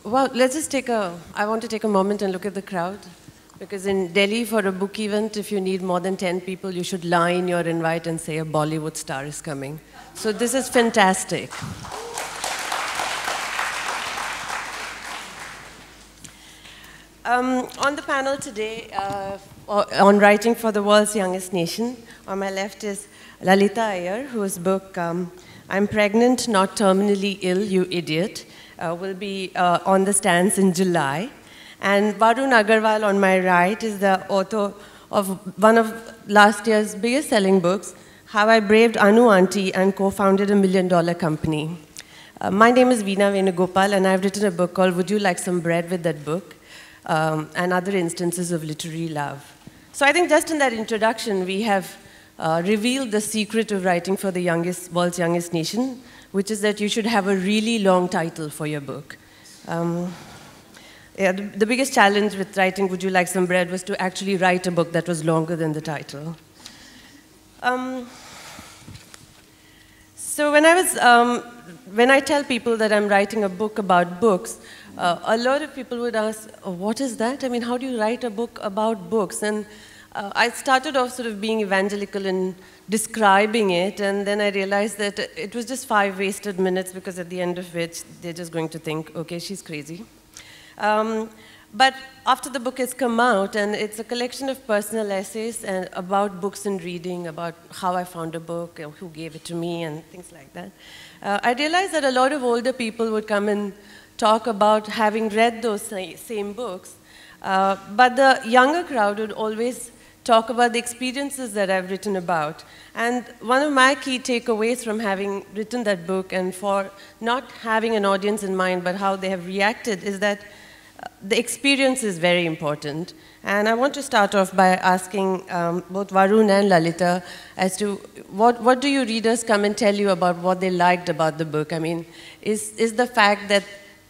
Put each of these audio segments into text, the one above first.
Well, I want to take a moment and look at the crowd. Because in Delhi, for a book event, if you need more than 10 people, you should line your invite and say a Bollywood star is coming. So this is fantastic. On the panel today, on Writing for the World's Youngest Nation, on my left is Lalita Iyer, whose book, I'm Pregnant, Not Terminally Ill, You Idiot, will be on the stands in July. And Varun Agarwal on my right is the author of one of last year's biggest selling books, How I Braved Anu Auntie and Co-Founded a $1 million company. My name is Veena Venugopal, and I've written a book called Would You Like Some Bread with That Book? And other instances of literary love. So I think just in that introduction, we have revealed the secret of writing for the world's youngest nation, which is that you should have a really long title for your book. Yeah, the biggest challenge with writing Would You Like Some Bread was to actually write a book that was longer than the title. So when I tell people that I'm writing a book about books, a lot of people would ask, oh, what is that? I mean, how do you write a book about books? And I started off sort of being evangelical in describing it, and then I realized that it was just 5 wasted minutes, because at the end of which, they're just going to think, okay, she's crazy. But after the book has come out, and it's a collection of personal essays about books and reading, about how I found a book, who gave it to me, and things like that, I realized that a lot of older people would come and talk about having read those same books, but the younger crowd would always talk about the experiences that I've written about. And one of my key takeaways from having written that book, and for not having an audience in mind, but how they have reacted, is that the experience is very important. And I want to start off by asking both Varun and Lalita as to what do your readers come and tell you about what they liked about the book? I mean, is the fact that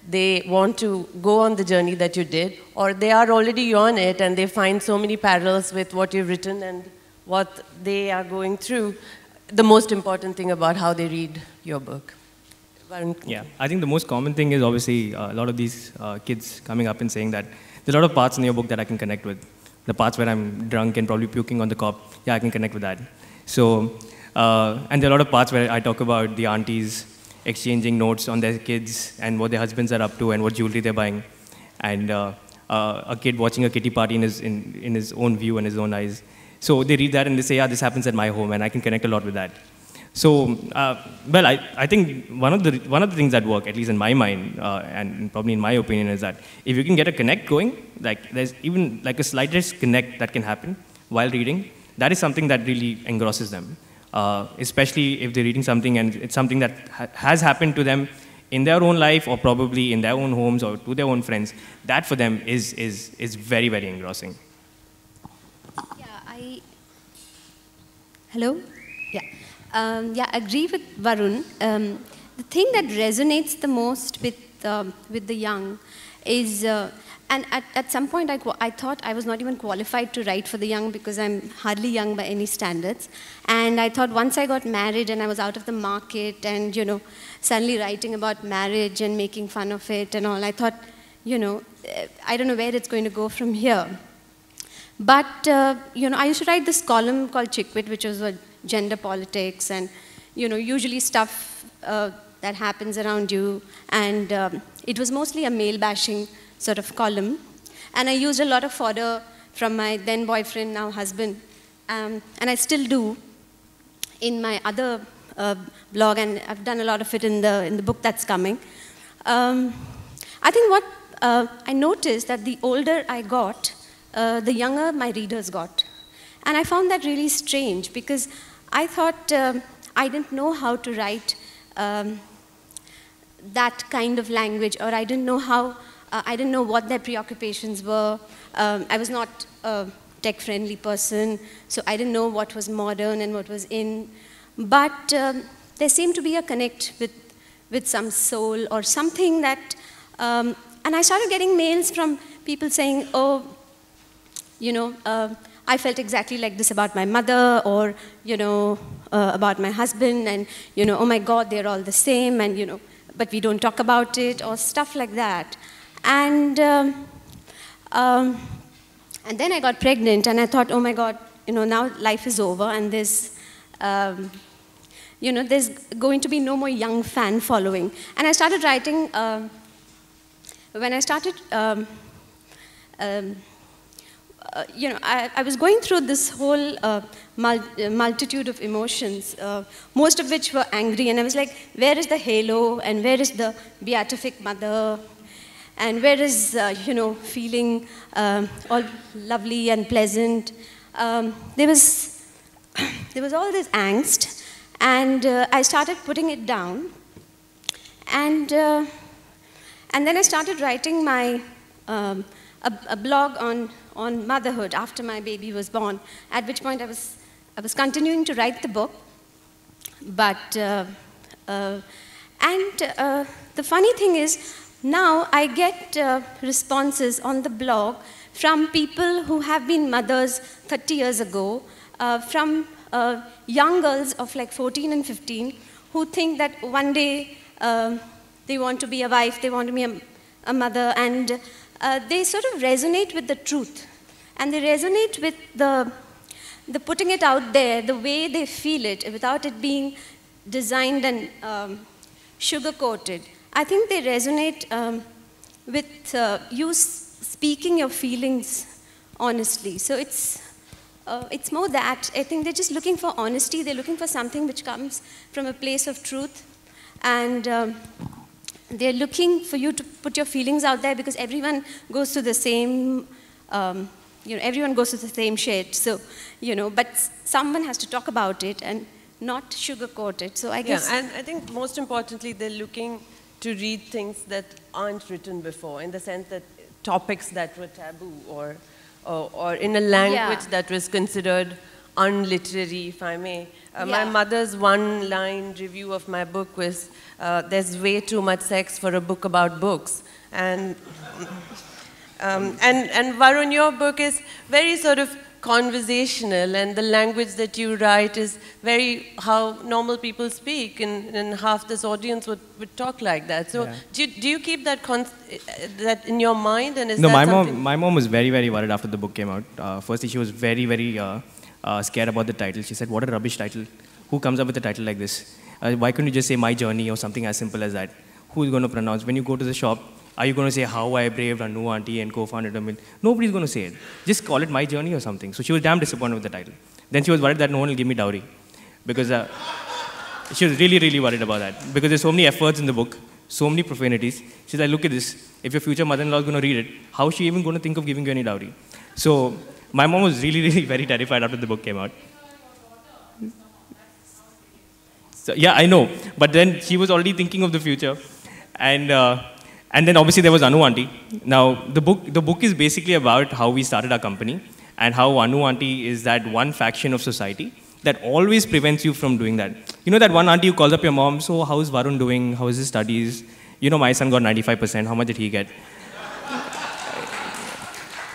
they want to go on the journey that you did, or they are already on it and they find so many parallels with what you've written and what they are going through, the most important thing about how they read your book? Yeah, I think the most common thing is obviously a lot of these kids coming up and saying that there's a lot of parts in your book that I can connect with. The parts where I'm drunk and probably puking on the cop, yeah, I can connect with that. So, and there are a lot of parts where I talk about the aunties exchanging notes on their kids and what their husbands are up to and what jewelry they're buying. And a kid watching a kitty party in his own view and his own eyes. So they read that and they say, yeah, this happens at my home, and I can connect a lot with that. So, well, I think one of the things that work, at least in my mind, and probably in my opinion, is that if you can get a connect going, like there's even like a slightest connect that can happen while reading, that is something that really engrosses them. Especially if they're reading something and it's something that has happened to them in their own life, or probably in their own homes or to their own friends. That for them is very, very engrossing. Yeah, Hello? Yeah. Yeah, I agree with Varun. The thing that resonates the most with the young is, and at some point I thought I was not even qualified to write for the young, because I'm hardly young by any standards. And I thought once I got married and I was out of the market and, you know, suddenly writing about marriage and making fun of it and all, I thought, you know, I don't know where it's going to go from here. But, you know, I used to write this column called Chickwit, which was gender politics and, you know, usually stuff that happens around you. And it was mostly a male-bashing sort of column. And I used a lot of fodder from my then boyfriend, now husband. And I still do in my other blog, and I've done a lot of it in the book that's coming. I think what I noticed that the older I got, the younger my readers got. And I found that really strange, because I thought I didn't know how to write that kind of language, or I didn't know how, I didn't know what their preoccupations were. I was not a tech-friendly person, so I didn't know what was modern and what was in. But there seemed to be a connect with some soul or something that, and I started getting mails from people saying, oh, you know, I felt exactly like this about my mother, or, you know, about my husband, and, you know, oh my God, they're all the same, and, you know, but we don't talk about it, or stuff like that. And, and then I got pregnant, and I thought, oh my God, now life is over, and there's there's going to be no more young fan following. And I started writing, when I started, I was going through this whole multitude of emotions, most of which were angry, and I was like, where is the halo, and where is the beatific mother, and where is, feeling all lovely and pleasant. There was all this angst, and I started putting it down, and then I started writing my a blog on motherhood after my baby was born. At which point I was continuing to write the book, but the funny thing is now I get responses on the blog from people who have been mothers 30 years ago, from young girls of like 14 and 15 who think that one day they want to be a wife, they want to be a mother, and they sort of resonate with the truth. And they resonate with the putting it out there, the way they feel it, without it being designed and sugar-coated. I think they resonate with you speaking your feelings honestly. So it's more that. I think they're just looking for honesty. They're looking for something which comes from a place of truth. And they're looking for you to put your feelings out there, because everyone goes through the same, everyone goes through the same shit. So, but someone has to talk about it and not sugarcoat it. So I guess. Yeah, and I think most importantly, they're looking to read things that aren't written before, in the sense that topics that were taboo, or in a language that was considered unliterary, if I may. My mother's one-line review of my book was, there's way too much sex for a book about books. And Varun, your book is very sort of conversational, and the language that you write is very how normal people speak, and half this audience would talk like that. So do you keep that in your mind? And is no, that my mom was very, very worried after the book came out. Firstly, she was very, very scared about the title. She said, what a rubbish title. Who comes up with a title like this? Why couldn't you just say My Journey or something as simple as that? Who is going to pronounce? When you go to the shop, are you going to say How I Braved Anu Auntie and Co-Founded a Mill? Nobody's going to say it. Just call it My Journey or something. So she was damn disappointed with the title. Then she was worried that no one will give me dowry. Because she was really, really worried about that. Because there's so many F words in the book, so many profanities. She's like, look at this. If your future mother-in-law is going to read it, how is she even going to think of giving you any dowry? So my mom was really, really very terrified after the book came out. So, yeah, I know. But then she was already thinking of the future. And then obviously there was Anu Auntie. Now, the book is basically about how we started our company, and how Anu Auntie is that one faction of society that always prevents you from doing that. You know that one auntie who calls up your mom, so how's Varun doing? How is his studies? You know, my son got 95%. How much did he get?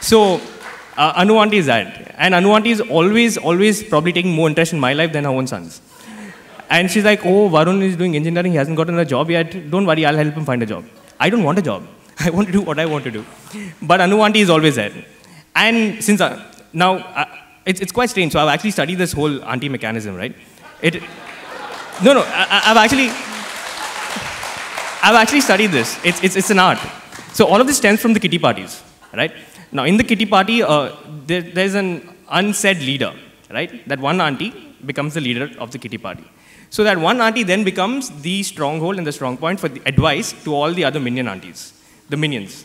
So, Anu Auntie is that. And Anu Auntie is always probably taking more interest in my life than her own son's. And she's like, oh, Varun is doing engineering. He hasn't gotten a job yet. Don't worry, I'll help him find a job. I don't want a job. I want to do what I want to do. But Anu Auntie is always there. And since now, it's quite strange. So I've actually studied this whole auntie mechanism, right? I've actually studied this. It's an art. So all of this stems from the kitty parties, right? Now in the kitty party, there's an unsaid leader, right? That one auntie becomes the leader of the kitty party. So that one auntie then becomes the stronghold and the strong point for the advice to all the other minion aunties, the minions.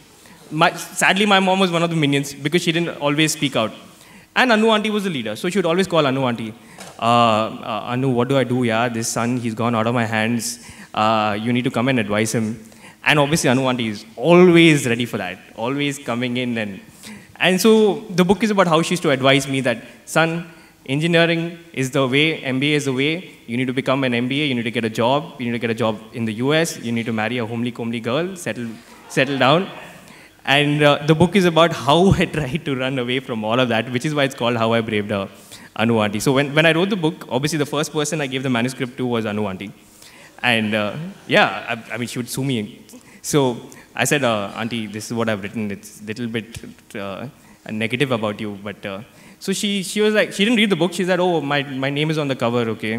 Sadly, my mom was one of the minions because she didn't always speak out. And Anu Auntie was the leader, so she would always call Anu Auntie. Anu, what do I do? Yeah, this son, he's gone out of my hands. You need to come and advise him. And obviously, Anu Auntie is always ready for that, always coming in. And so the book is about how she used to advise me that, son, engineering is the way, MBA is the way. You need to become an MBA, you need to get a job. You need to get a job in the US. You need to marry a homely, comely girl, settle down. And the book is about how I tried to run away from all of that, which is why it's called How I Braved Anu Auntie. So when I wrote the book, obviously the first person I gave the manuscript to was Anu Auntie. And I mean, she would sue me So I said, Auntie, this is what I've written. It's a little bit negative about you. But so she was like, she didn't read the book. She said, oh, my name is on the cover, okay.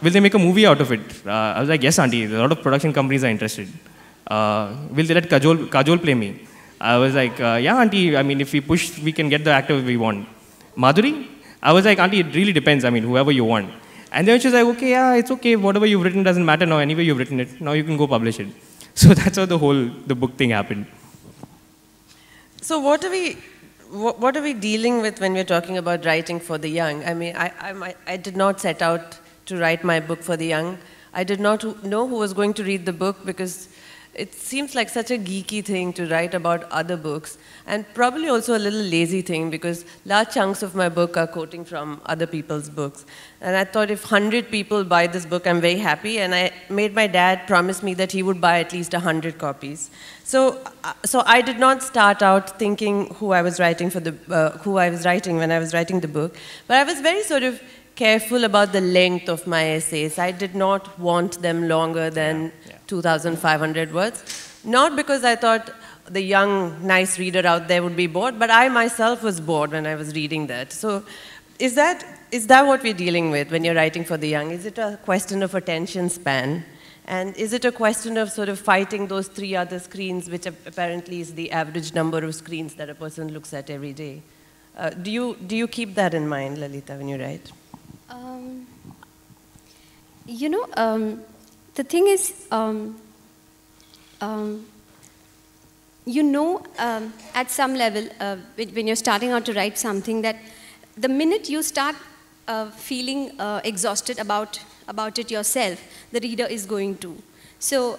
Will they make a movie out of it? I was like, yes, Auntie. A lot of production companies are interested. Will they let Kajol play me? I was like, yeah, Auntie. I mean, if we push, we can get the actor we want. Madhuri? I was like, Auntie, it really depends. I mean, whoever you want. And then she was like, okay, yeah, it's okay. Whatever you've written doesn't matter now. Anyway, you've written it. Now you can go publish it. So that's how the book thing happened. So what are we dealing with when we're talking about writing for the young? I mean, I did not set out to write my book for the young. I did not know who was going to read the book because it seems like such a geeky thing to write about other books, and probably also a little lazy thing because large chunks of my book are quoting from other people's books. And I thought if 100 people buy this book, I'm very happy, and I made my dad promise me that he would buy at least 100 copies. So I did not start out thinking who I was writing who I was writing when I was writing the book, but I was very sort of careful about the length of my essays. I did not want them longer than 2,500 words. Not because I thought the young, nice reader out there would be bored, but I myself was bored when I was reading that. So is that what we're dealing with when you're writing for the young? Is it a question of attention span? And is it a question of sort of fighting those 3 other screens, which apparently is the average number of screens that a person looks at every day? Do you keep that in mind, Lalita, when you write? You know, the thing is, you know, at some level, when you're starting out to write something, that the minute you start feeling exhausted about it yourself, the reader is going to. So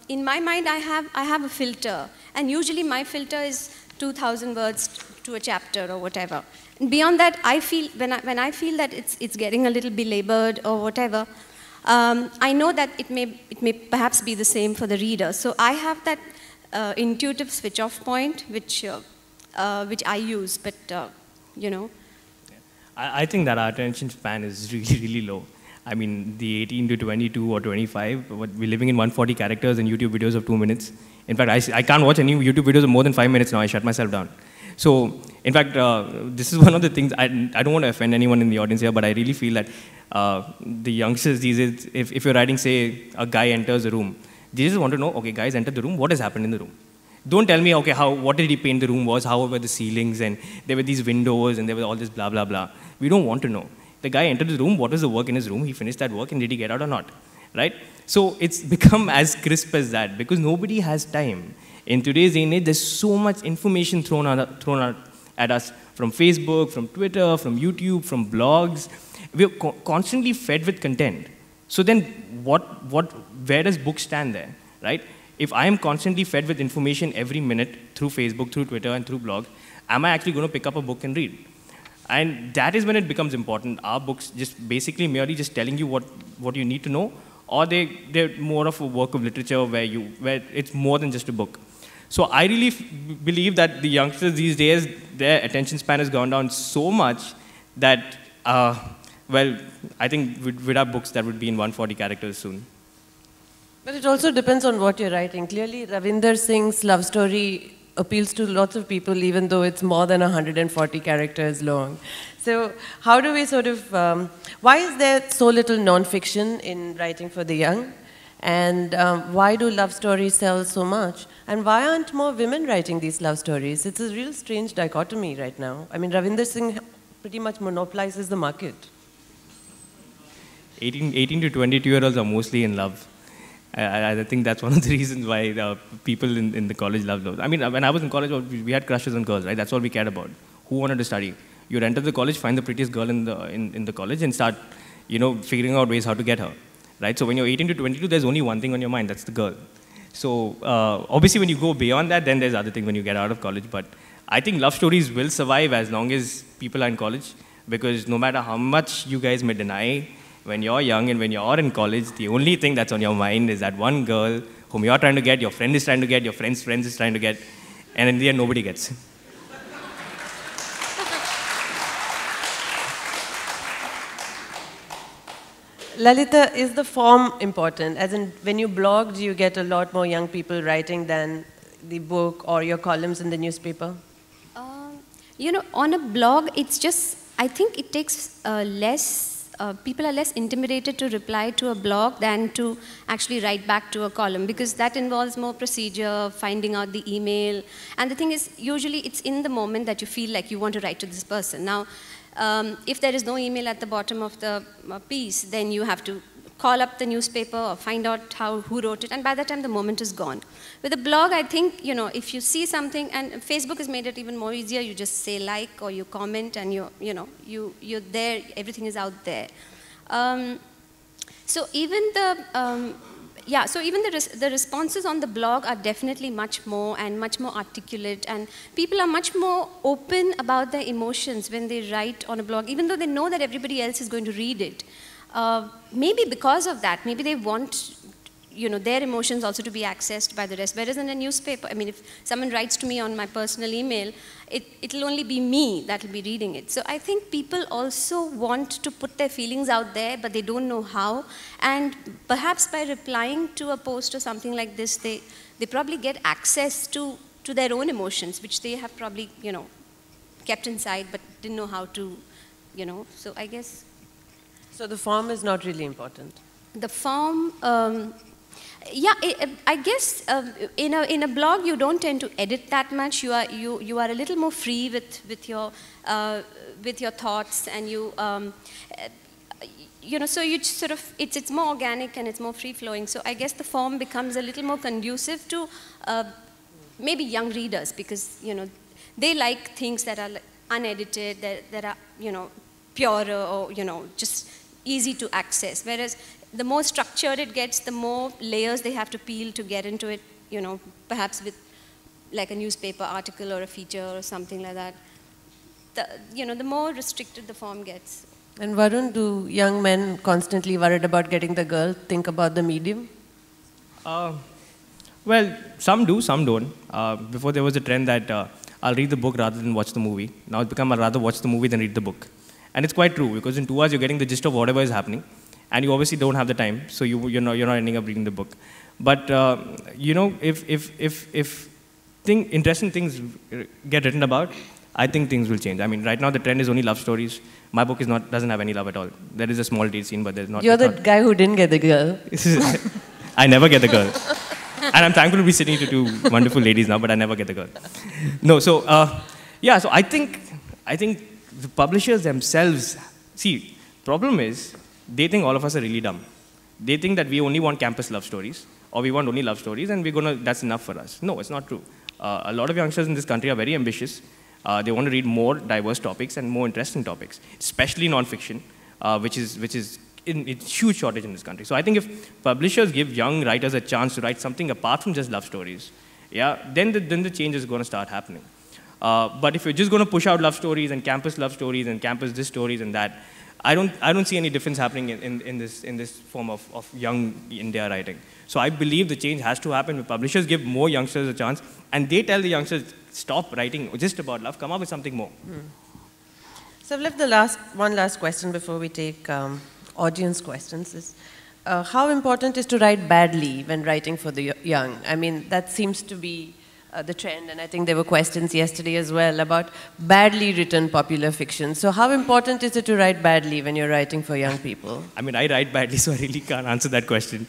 in my mind, I have a filter, and usually my filter is 2,000 words to a chapter or whatever. And beyond that, I feel when I feel that it's getting a little belabored or whatever, I know that it may perhaps be the same for the reader. So I have that intuitive switch-off point, which I use. But you know, I think that our attention span is really, really low. I mean, the 18 to 22 or 25, we're living in 140 characters and YouTube videos of 2 minutes. In fact, I can't watch any YouTube videos of more than 5 minutes now. I shut myself down. So, in fact, this is one of the things, I don't want to offend anyone in the audience here, but I really feel that the youngsters these days, if you're writing, say, a guy enters a room, they just want to know, okay, guys enter the room, what has happened in the room? Don't tell me, okay, what did he paint the room was, how were the ceilings, and there were these windows, and there was all this blah, blah, blah. We don't want to know. The guy entered the room, what was the work in his room, he finished that work, and did he get out or not, right? So it's become as crisp as that, because nobody has time. In today's day and age, there's so much information thrown out at us from Facebook, from Twitter, from YouTube, from blogs. We're constantly fed with content. So then where does book stand there, right? If I am constantly fed with information every minute through Facebook, through Twitter, and through blog, am I actually going to pick up a book and read? And that is when it becomes important. Are books just basically merely just telling you what you need to know, or they're more of a work of literature where it's more than just a book? So I really believe that the youngsters these days, their attention span has gone down so much that, well, I think with our books that would be in 140 characters soon. But it also depends on what you're writing. Clearly, Ravinder Singh's love story appeals to lots of people, even though it's more than 140 characters long. So how do we sort of, why is there so little non-fiction in writing for the young? And why do love stories sell so much? And why aren't more women writing these love stories? It's a real strange dichotomy right now. I mean, Ravinder Singh pretty much monopolizes the market. 18 to 22-year-olds are mostly in love. I think that's one of the reasons why people in the college love love. I mean, when I was in college, we had crushes on girls, right? That's all we cared about. Who wanted to study? You'd enter the college, find the prettiest girl in the college, and start, figuring out ways how to get her, right? So when you're 18 to 22, there's only one thing on your mind. That's the girl. So obviously, when you go beyond that, then there's other things when you get out of college. But I think love stories will survive as long as people are in college, because no matter how much you guys may deny, when you're young and when you're in college, the only thing that's on your mind is that one girl whom you're trying to get, your friend is trying to get, your friend's friend is trying to get, and in the end, nobody gets. Lalita, is the form important? As in, when you blog, do you get a lot more young people writing than the book or your columns in the newspaper? You know, on a blog, it's just, I think it takes less, people are less intimidated to reply to a blog than to actually write back to a column, because that involves more procedure, finding out the email. And the thing is, usually it's in the moment that you feel like you want to write to this person. Now, if there is no email at the bottom of the piece, then you have to call up the newspaper or find out who wrote it, and by that time the moment is gone. With a blog, I think, you know, if you see something, and Facebook has made it even more easier, you just say like or you comment and you're there, everything is out there. So even the responses on the blog are definitely much more articulate, and people are much more open about their emotions when they write on a blog, even though they know that everybody else is going to read it. Maybe because of that, maybe they want, you know, their emotions also to be accessed by the rest. Whereas in a newspaper, I mean, if someone writes to me on my personal email, it'll only be me that will be reading it. So I think people also want to put their feelings out there, but they don't know how. And perhaps by replying to a post or something like this, they probably get access to their own emotions, which they have probably, you know, kept inside, but didn't know how to, you know. So I guess. So the form is not really important. The form, yeah, I guess in a blog you don't tend to edit that much. You are a little more free with your thoughts, and you know, so you sort of, it's more organic and it's more free flowing. So I guess the form becomes a little more conducive to maybe young readers, because, you know, they like things that are unedited, that are, you know, purer, or, you know, just easy to access. Whereas the more structured it gets, the more layers they have to peel to get into it, you know, perhaps with like a newspaper article or a feature or something like that. You know, the more restricted the form gets. And Varun, do young men constantly worried about getting the girl think about the medium? Well, some do, some don't. Before there was a trend that I'll read the book rather than watch the movie. Now it's become I'd rather watch the movie than read the book. And it's quite true, because in 2 hours you're getting the gist of whatever is happening, and you obviously don't have the time, so you're not ending up reading the book. But you know, if interesting things get written about, I think things will change. I mean, right now the trend is only love stories. My book doesn't have any love at all. There is a small date scene, but there's not. You're the guy who didn't get the girl. I never get the girl. And I'm thankful to be sitting to 2 wonderful ladies now, but I never get the girl. No, so yeah, so I think the publishers themselves, see, problem is, they think all of us are really dumb. They think that we only want campus love stories, or we want only love stories, and that's enough for us. No, it's not true. A lot of youngsters in this country are very ambitious. They want to read more diverse topics and more interesting topics, especially non-fiction, which is in huge shortage in this country. So I think if publishers give young writers a chance to write something apart from just love stories, yeah, then the change is going to start happening. But if you're just going to push out love stories and campus this stories and that, I don't see any difference happening in this form of young India writing. So I believe the change has to happen. When publishers give more youngsters a chance, and they tell the youngsters, stop writing just about love, come up with something more. So I've left one last question before we take audience questions. Is how important is to write badly when writing for the young? I mean, that seems to be the trend, and I think there were questions yesterday as well about badly written popular fiction. So how important is it to write badly when you're writing for young people? I mean, I write badly, so I really can't answer that question.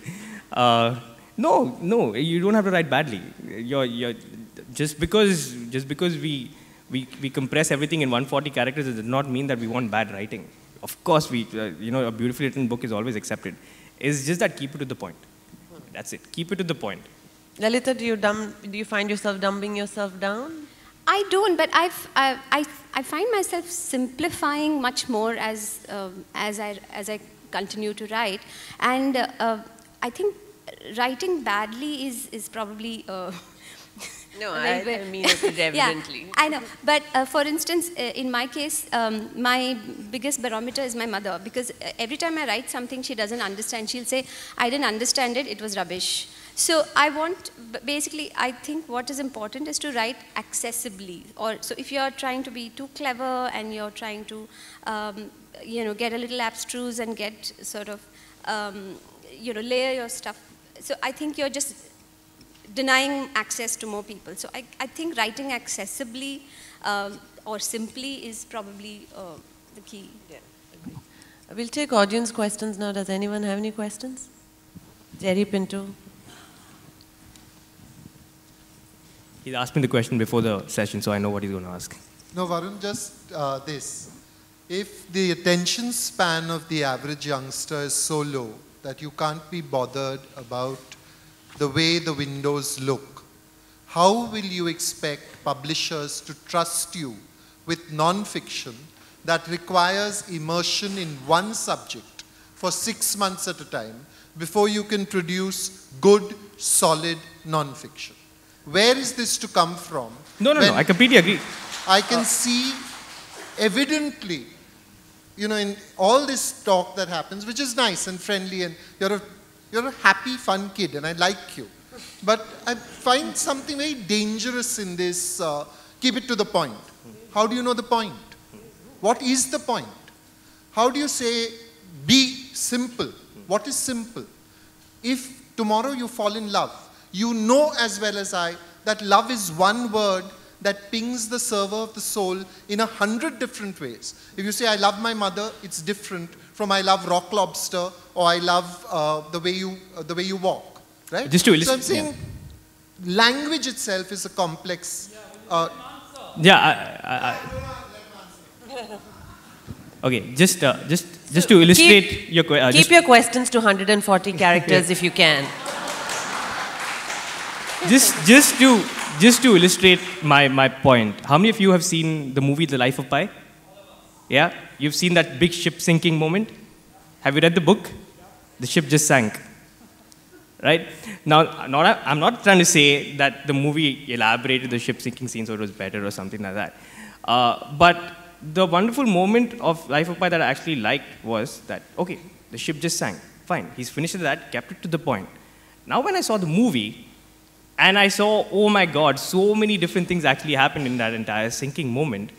No, you don't have to write badly. Just because we compress everything in 140 characters, it does not mean that we want bad writing. Of course, you know, a beautifully written book is always accepted. It's just that keep it to the point. That's it. Keep it to the point. Lalita, do you find yourself dumbing yourself down? I don't, but I find myself simplifying much more as I continue to write, and I think writing badly is probably. No, I mean it reverently. Yeah, I know. But for instance, in my case, my biggest barometer is my mother, because every time I write something she doesn't understand, she'll say, I didn't understand it was rubbish. So basically, I think what is important is to write accessibly. So if you're trying to be too clever and you're trying to, you know, get a little abstruse and get sort of layer your stuff. So I think you're just denying access to more people. So I think writing accessibly or simply is probably the key. Yeah. We'll take audience questions now. Does anyone have any questions? Jerry Pinto. He's asked me the question before the session, so I know what he's going to ask. No, Varun, just this. If the attention span of the average youngster is so low that you can't be bothered about the way the windows look, how will you expect publishers to trust you with non-fiction that requires immersion in one subject for 6 months at a time before you can produce good, solid non-fiction? Where is this to come from? No, I completely agree. I can see evidently, in all this talk that happens, which is nice and friendly, and you're a happy, fun kid, and I like you. But I find something very dangerous in this, keep it to the point. How do you know the point? What is the point? How do you say, be simple? What is simple? If tomorrow you fall in love, you know as well as I that love is one word that pings the server of the soul in 100 different ways. If you say, I love my mother, it's different from I love rock lobster or I love the way you walk, right? Just to illustrate. So I'm saying language itself is a complex. Okay, just to illustrate your question. Keep your questions to 140 characters if you can. Just to illustrate my point. How many of you have seen the movie The Life of Pi? Yeah? You've seen that big ship sinking moment? Have you read the book? The ship just sank. Right? Now, I'm not trying to say that the movie elaborated the ship sinking scene so it was better or something like that. But the wonderful moment of Life of Pi that I actually liked was that, okay, the ship just sank. Fine. He's finished with that, kept it to the point. Now when I saw the movie, and I saw, oh my God, so many different things actually happened in that entire sinking moment.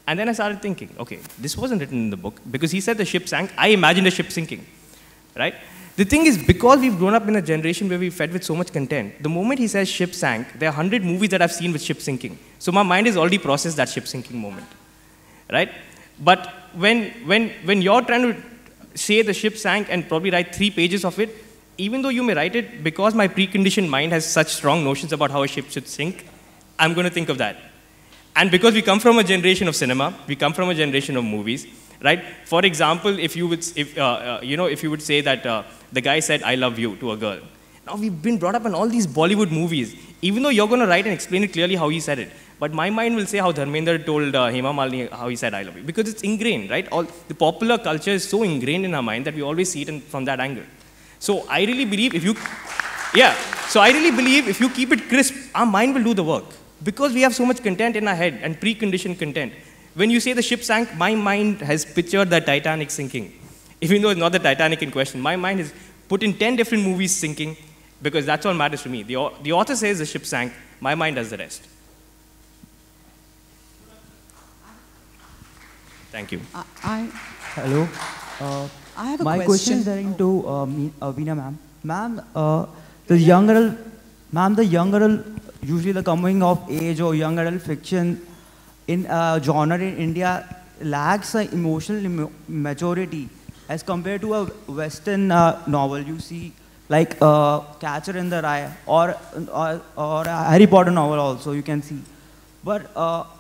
And then I started thinking, okay, this wasn't written in the book. Because he said the ship sank, I imagined a ship sinking. Right? The thing is, because we've grown up in a generation where we're fed with so much content, the moment he says ship sank, there are 100 movies that I've seen with ship sinking. So my mind has already processed that ship sinking moment. Right? But when you're trying to say the ship sank and probably write 3 pages of it, even though you may write it, because my preconditioned mind has such strong notions about how a ship should sink, I'm going to think of that. And because we come from a generation of cinema, we come from a generation of movies, right? For example, if you would say that the guy said, I love you to a girl. Now we've been brought up in all these Bollywood movies, even though you're going to write and explain it clearly how he said it. But my mind will say how Dharmendra told Hema Malini how he said, I love you. Because it's ingrained, right? The popular culture is so ingrained in our mind that we always see it from that angle. So I really believe if you keep it crisp, our mind will do the work. Because we have so much content in our head and preconditioned content. When you say the ship sank, my mind has pictured the Titanic sinking. Even though it's not the Titanic in question, my mind has put in 10 different movies sinking because that's all matters to me. The author says the ship sank, my mind does the rest. Thank you. Hello. I have a My question is directed to Veena ma'am. Ma'am, the young adult, usually the coming of age or young adult fiction in genre in India lacks emotional maturity as compared to a Western novel. You see, like Catcher in the Rye or a Harry Potter novel also you can see. But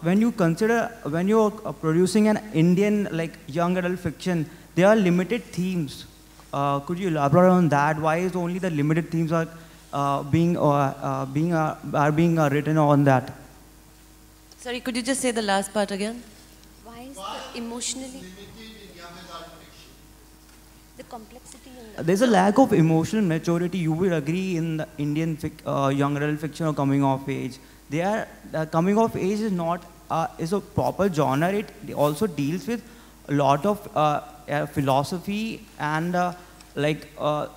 when you're producing an Indian like young adult fiction, there are limited themes. Could you elaborate on that? Why is only the limited themes are being written on that? Sorry, could you just say the last part again? Why is the emotionally the complexity in the There's a lack of emotional maturity. You will agree in the Indian young adult fiction or coming of age. Coming of age is not is a proper genre. It also deals with a lot of philosophy and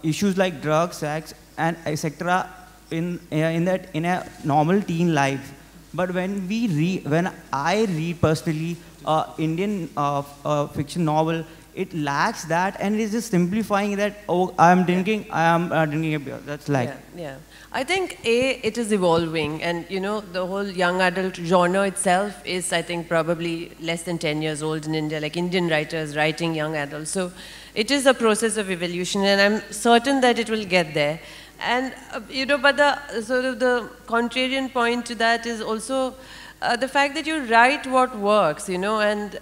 issues like drugs, sex, and etc. in a normal teen life. But when I read personally Indian fiction novel, it lacks that, and it's just simplifying that, oh, I am drinking a beer. That's like. Yeah. I think it is evolving, and the whole young adult genre itself is, I think, probably less than 10 years old in India, like Indian writers writing young adults. So it is a process of evolution, and I'm certain that it will get there. And but the sort of the contrarian point to that is also the fact that you write what works, and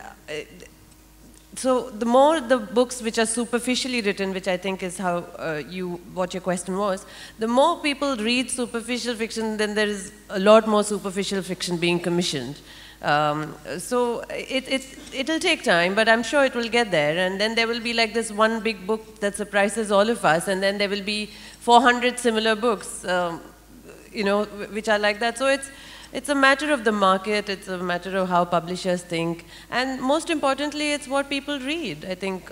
so the more the books which are superficially written, which I think is how what your question was, the more people read superficial fiction, then there is a lot more superficial fiction being commissioned. So it'll take time, but I'm sure it will get there. And then there will be like this one big book that surprises all of us, and then there will be 400 similar books, which are like that. So it's a matter of the market, it's a matter of how publishers think, and most importantly, it's what people read. I think,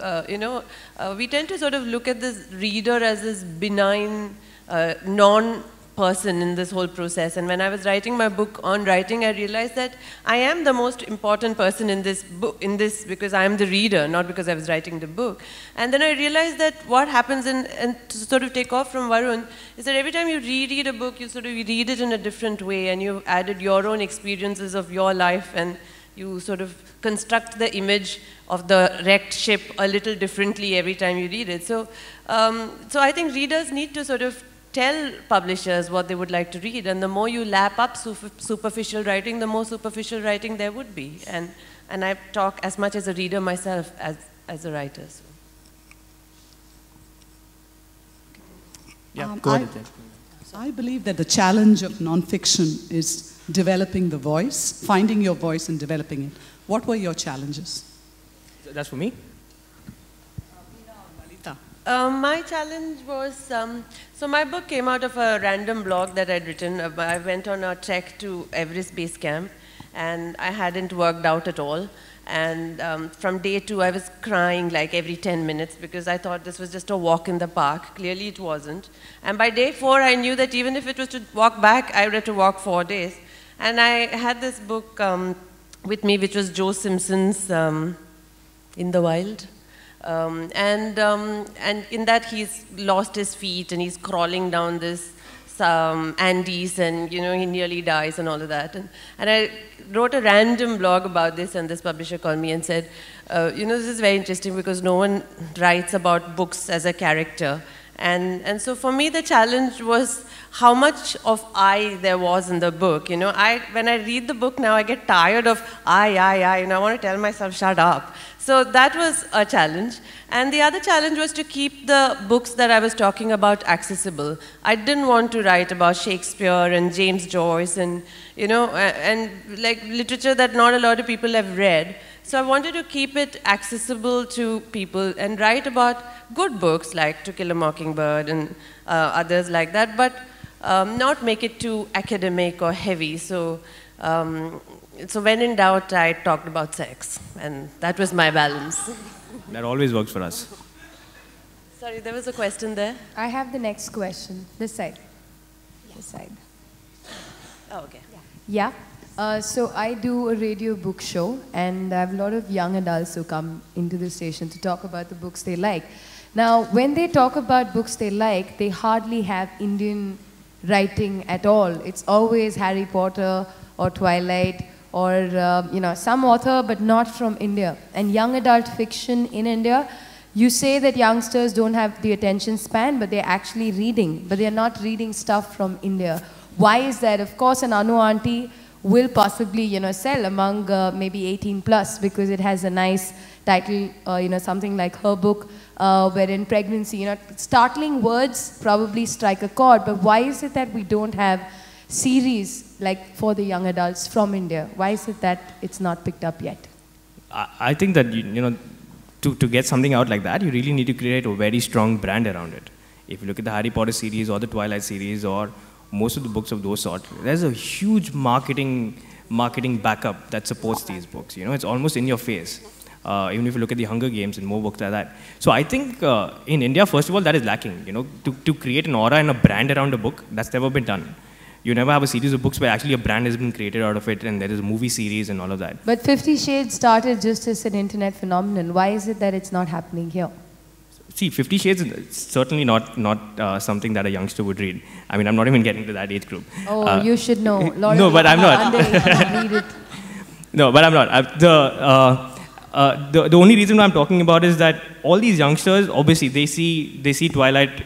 we tend to sort of look at this reader as this benign, non-person in this whole process. And when I was writing my book on writing, I realized that I am the most important person in this book, because I am the reader, not because I was writing the book. And then I realized that what happens, and to sort of take off from Varun, is that every time you reread a book, you sort of read it in a different way, and you've added your own experiences of your life, and you sort of construct the image of the wrecked ship a little differently every time you read it. So I think readers need to sort of tell publishers what they would like to read, and the more you lap up superficial writing, the more superficial writing there would be. And I talk as much as a reader myself as a writer. So. Yeah, go ahead. I believe that the challenge of nonfiction is developing the voice, finding your voice and developing it. What were your challenges? That's for me? My challenge was, so my book came out of a random blog that I'd written. I went on a trek to Everest Base Camp, and I hadn't worked out at all. And from day 2, I was crying like every 10 minutes because I thought this was just a walk in the park. Clearly it wasn't. And by day 4, I knew that even if it was to walk back, I would have to walk 4 days. And I had this book with me, which was Joe Simpson's In the Wild. And in that he's lost his feet and he's crawling down this Andes, and he nearly dies and all of that. And I wrote a random blog about this, and this publisher called me and said, this is very interesting because no one writes about books as a character. And so for me the challenge was how much of I there was in the book. When I read the book now, I get tired of I, and I want to tell myself, shut up. So that was a challenge. And the other challenge was to keep the books that I was talking about accessible. I didn't want to write about Shakespeare and James Joyce and, and like literature that not a lot of people have read. So I wanted to keep it accessible to people and write about good books like To Kill a Mockingbird and others like that, but not make it too academic or heavy. So when in doubt, I talked about sex, and that was my balance. That always works for us. Sorry, there was a question there. I have the next question. This side. This side. Oh, okay. Yeah. So I do a radio book show, and I have a lot of young adults who come into the station to talk about the books they like. Now, when they talk about books they like, they hardly have Indian writing at all. It's always Harry Potter or Twilight or some author, but not from India. And young adult fiction in India, you say that youngsters don't have the attention span, but they're actually reading, but they're not reading stuff from India. Why is that? Of course, an Anu Auntie will possibly, sell among maybe 18 plus because it has a nice title, something like her book, wherein pregnancy, startling words probably strike a chord, but why is it that we don't have series like for the young adults from India? Why is it that it's not picked up yet? I think that, to get something out like that, you really need to create a very strong brand around it. If you look at the Harry Potter series or the Twilight series or most of the books of those sort, there's a huge marketing backup that supports these books. It's almost in your face. Even if you look at the Hunger Games and more books like that. So I think in India, first of all, that is lacking. To create an aura and a brand around a book, that's never been done. You never have a series of books where actually a brand has been created out of it and there is a movie series and all of that. But 50 Shades started just as an internet phenomenon. Why is it that it's not happening here? See, 50 Shades is certainly not something that a youngster would read. I mean, I'm not even getting to that age group. Oh, you should know. No, but I'm not. Read it. No, but I'm not. The only reason I'm talking about is that all these youngsters, obviously, they see Twilight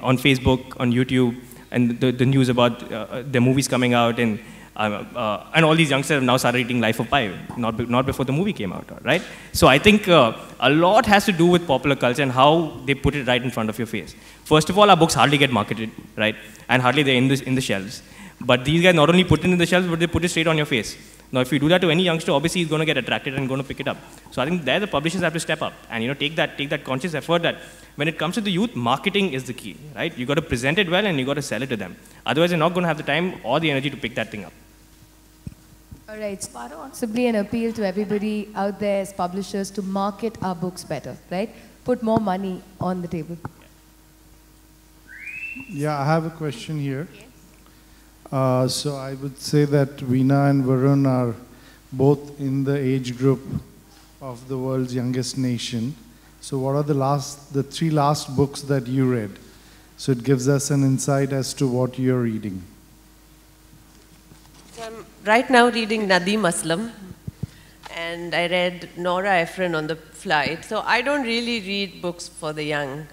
on Facebook, on YouTube, and the news about the movies coming out, and all these youngsters have now started reading Life of Pi, not before the movie came out, right? So I think a lot has to do with popular culture and how they put it right in front of your face. First of all, our books hardly get marketed, right? And hardly they're in the shelves. But these guys not only put it in the shelves, but they put it straight on your face. Now, if you do that to any youngster, obviously he's going to get attracted and going to pick it up. So I think there the publishers have to step up and take that conscious effort that when it comes to the youth, marketing is the key, right? You got to present it well and you got to sell it to them. Otherwise, you're not going to have the time or the energy to pick that thing up. All right, possibly an appeal to everybody out there as publishers to market our books better, right? Put more money on the table. Yeah, I have a question here. So I would say that Veena and Varun are both in the age group of the world's youngest nation. So what are the three last books that you read? So it gives us an insight as to what you're reading. So I'm right now reading Nadeem Aslam, and I read Nora Ephron on the flight. So I don't really read books for the young.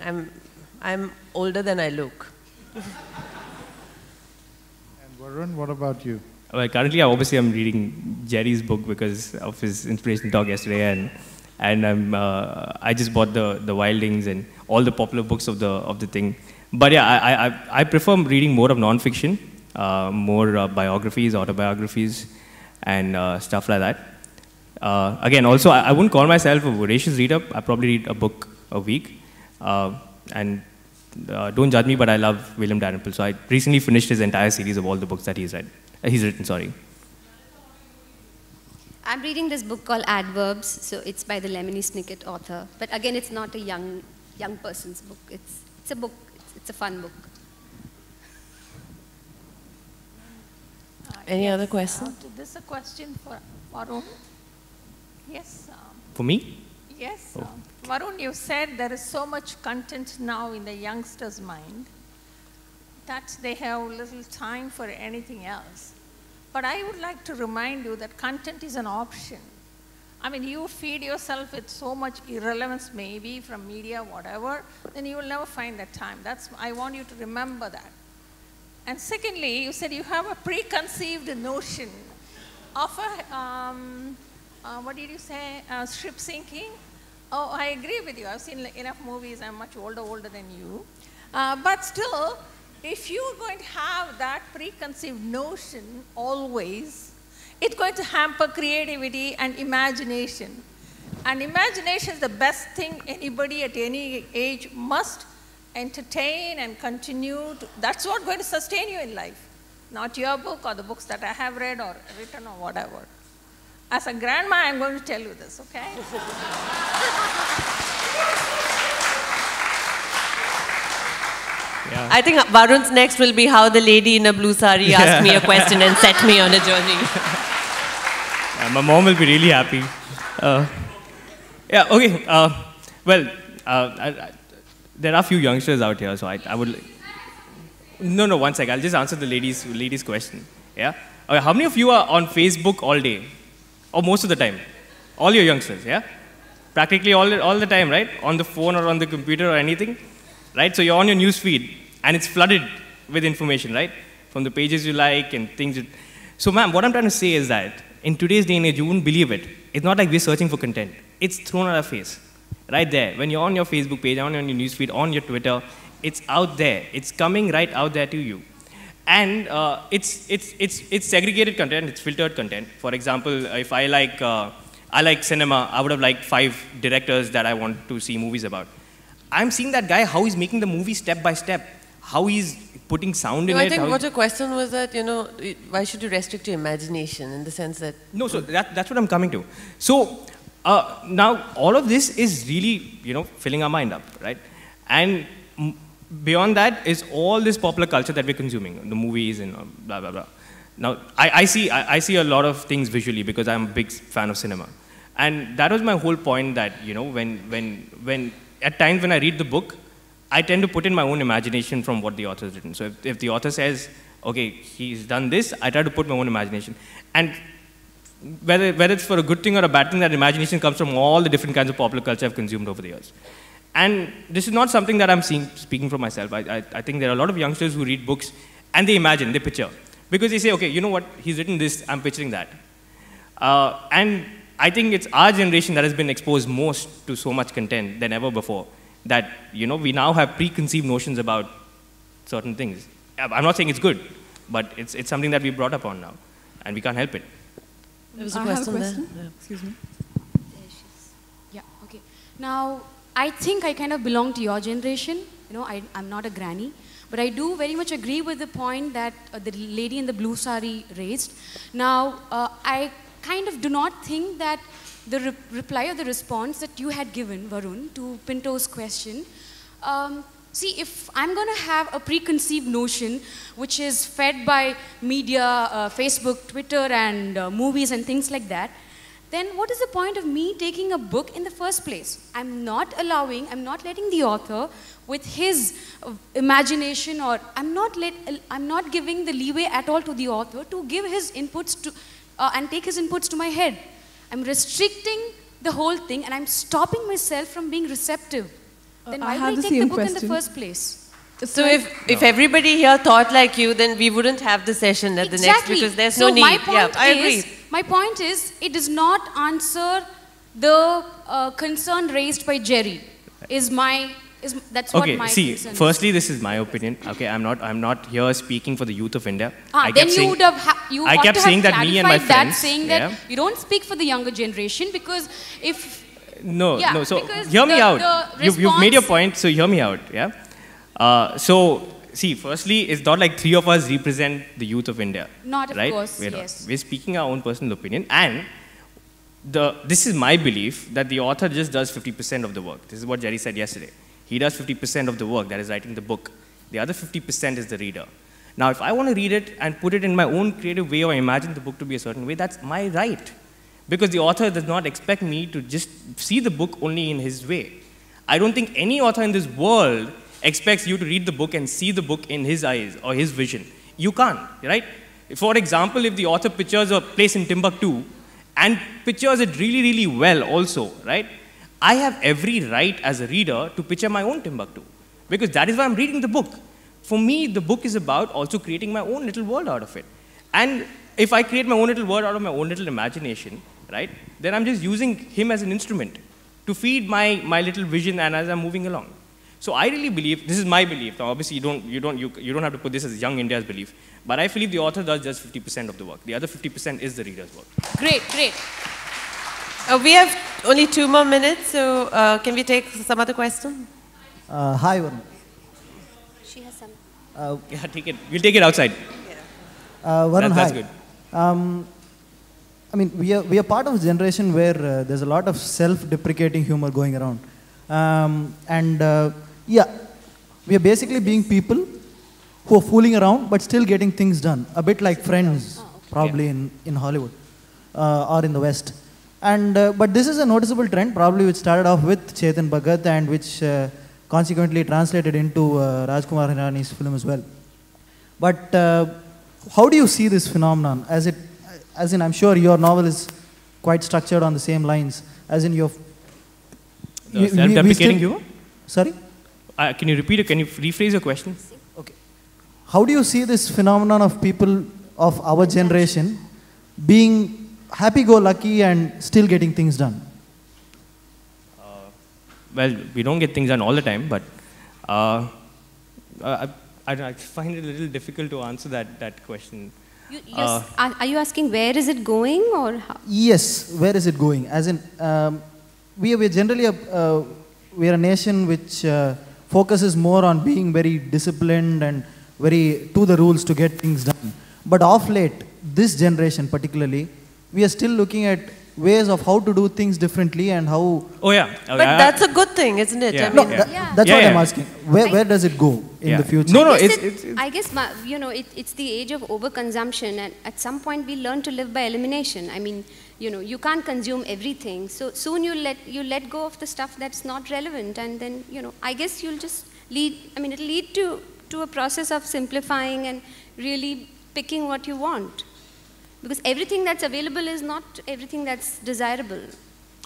I'm older than I look. Varun, what about you? Well, currently, obviously, I'm reading Jerry's book because of his inspiration talk yesterday, and I just bought the Wildings and all the popular books of the thing. But yeah, I prefer reading more of non-fiction, more biographies, autobiographies, and stuff like that. Again, also, I wouldn't call myself a voracious reader. I probably read a book a week, and. Don't judge me, but I love William Dalrymple. So I recently finished his entire series of all the books that he's written. Sorry. I'm reading this book called Adverbs. So it's by the Lemony Snicket author. But again, it's not a young person's book. It's a book. It's a fun book. Any other questions? This is a question for Varun. Yes. For me? Yes. Varun, you said there is so much content now in the youngsters' mind that they have little time for anything else. But I would like to remind you that content is an option. I mean, you feed yourself with so much irrelevance, maybe from media, whatever, then you will never find that time. I want you to remember that. And secondly, you said you have a preconceived notion of what did you say, ship sinking? Oh, I agree with you. I've seen enough movies. I'm much older than you. But still, if you're going to have that preconceived notion always, it's going to hamper creativity and imagination. And imagination is the best thing anybody at any age must entertain and continue to. That's what's going to sustain you in life. Not your book or the books that I have read or written or whatever. As a grandma, I'm going to tell you this, okay? Yeah. I think Varun's next will be how the lady in a blue sari asked me a question and set me on a journey. Yeah, my mom will be really happy. Yeah, okay. There are a few youngsters out here, so I would... No, one sec. I'll just answer the lady's question. Yeah? Okay, how many of you are on Facebook all day? Or most of the time? All your youngsters, yeah? Practically all the time, right? On the phone or on the computer or anything, right? So you're on your news feed, and it's flooded with information, right? From the pages you like and things. So, ma'am, what I'm trying to say is that in today's day and age, you wouldn't believe it. It's not like we're searching for content. It's thrown at our face, right there. When you're on your Facebook page, on your news feed, on your Twitter, it's out there. It's coming right out there to you. And it's segregated content, it's filtered content. For example, if I like cinema, I would have liked 5 directors that I want to see movies about. I'm seeing that guy, how he's making the movie step by step, how he's putting sound in it. I think what your question was that, why should you restrict your imagination in the sense that... No, so that's what I'm coming to. So now all of this is really, filling our mind up, right? And beyond that is all this popular culture that we're consuming, the movies and blah, blah, blah. Now, I see a lot of things visually because I'm a big fan of cinema. And that was my whole point that, you know, when at times when I read the book, I tend to put in my own imagination from what the author has written. So if the author says, okay, he's done this, I try to put my own imagination. And whether it's for a good thing or a bad thing, that imagination comes from all the different kinds of popular culture I've consumed over the years. And this is not something that I'm speaking for myself. I think there are a lot of youngsters who read books and they imagine, they picture. Because they say, okay, you know what, he's written this, I'm picturing that. And I think it's our generation that has been exposed most to so much content than ever before. That, you know, we now have preconceived notions about certain things. I'm not saying it's good, but it's something that we brought up on now, and we can't help it. There was a question there. Yeah. Excuse me. Yeah, okay. Now, I think I kind of belong to your generation. You know, I'm not a granny. But I do very much agree with the point that the lady in the blue sari raised. Now, I kind of do not think that the reply or the response that you had given, Varun, to Pinto's question, see, if I'm going to have a preconceived notion which is fed by media, Facebook, Twitter, and movies and things like that, then what is the point of me taking a book in the first place? I'm not letting the author with his imagination, or I'm not giving the leeway at all to the author to give his inputs to, and take his inputs to my head. I'm restricting the whole thing and I'm stopping myself from being receptive. Then why would I take the book in the first place? So if everybody here thought like you, then we wouldn't have the session at the next, because there's no need. I agree. My point is, it does not answer the concern raised by Jerry. That's what my concern is. Firstly, this is my opinion. Okay, I'm not here speaking for the youth of India. I kept saying that you don't speak for the younger generation, because if no. So hear me out. You've made your point. So hear me out. Yeah. So see, firstly, it's not like three of us represent the youth of India. Not of right? course. We're speaking our own personal opinion, and this is my belief that the author just does 50% of the work. This is what Jerry said yesterday. He does 50% of the work, that is writing the book. The other 50% is the reader. Now, if I want to read it and put it in my own creative way or imagine the book to be a certain way, that's my right. Because the author does not expect me to just see the book only in his way. I don't think any author in this world expects you to read the book and see the book in his eyes or his vision. You can't, right? For example, if the author pictures a place in Timbuktu and pictures it really, really well also, right? I have every right as a reader to picture my own Timbuktu, because that is why I'm reading the book. For me, the book is about also creating my own little world out of it. And if I create my own little world out of my own little imagination, right, then I'm just using him as an instrument to feed my little vision and as I'm moving along. So I really believe, this is my belief. Now, obviously, you don't have to put this as Young India's belief, but I believe the author does just 50% of the work. The other 50% is the reader's work. Great. We have only 2 more minutes, so can we take some other question? Hi, Varun. She has some. Yeah, take it. We'll take it outside. Varun, that's hi. Good. I mean, we are part of a generation where there's a lot of self-deprecating humor going around. Yeah, we are basically being people who are fooling around but still getting things done. A bit like Friends, probably in Hollywood or in the West. But this is a noticeable trend, probably which started off with Chetan Bhagat and which consequently translated into Rajkumar Hirani's film as well. But how do you see this phenomenon? As in, I'm sure your novel is quite structured on the same lines, as in your... Self-deprecating humor? Sorry? Can you repeat it? Can you rephrase your question? Okay. How do you see this phenomenon of people of our generation being happy-go-lucky and still getting things done? Well, we don't get things done all the time, but I find it a little difficult to answer that question. Are you asking where is it going, or how? Yes, where is it going? As in, we are generally we are a nation which focuses more on being very disciplined and very to the rules to get things done. But of late, this generation particularly, we are still looking at ways of how to do things differently and how. Oh yeah. But that's a good thing, isn't it? Yeah. I No, mean, that's what I'm asking. Where does it go in the future? No, I guess, you know, it's the age of overconsumption, and at some point we learn to live by elimination. I mean, you know, you can't consume everything, so soon you let go of the stuff that's not relevant, and then, you know, I guess you'll just it'll lead to a process of simplifying and really picking what you want. Because everything that's available is not everything that's desirable.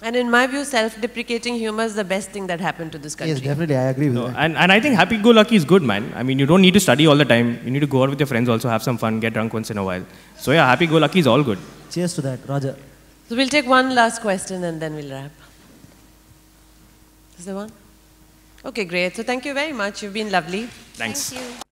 And in my view, self-deprecating humor is the best thing that happened to this country. Yes, definitely, I agree with that. And I think happy-go-lucky is good, man. I mean, you don't need to study all the time. You need to go out with your friends also, have some fun, get drunk once in a while. So yeah, happy-go-lucky is all good. Cheers to that, Raja. So we'll take one last question and then we'll wrap. Is there one? Okay, great. So thank you very much. You've been lovely. Thanks. Thank you.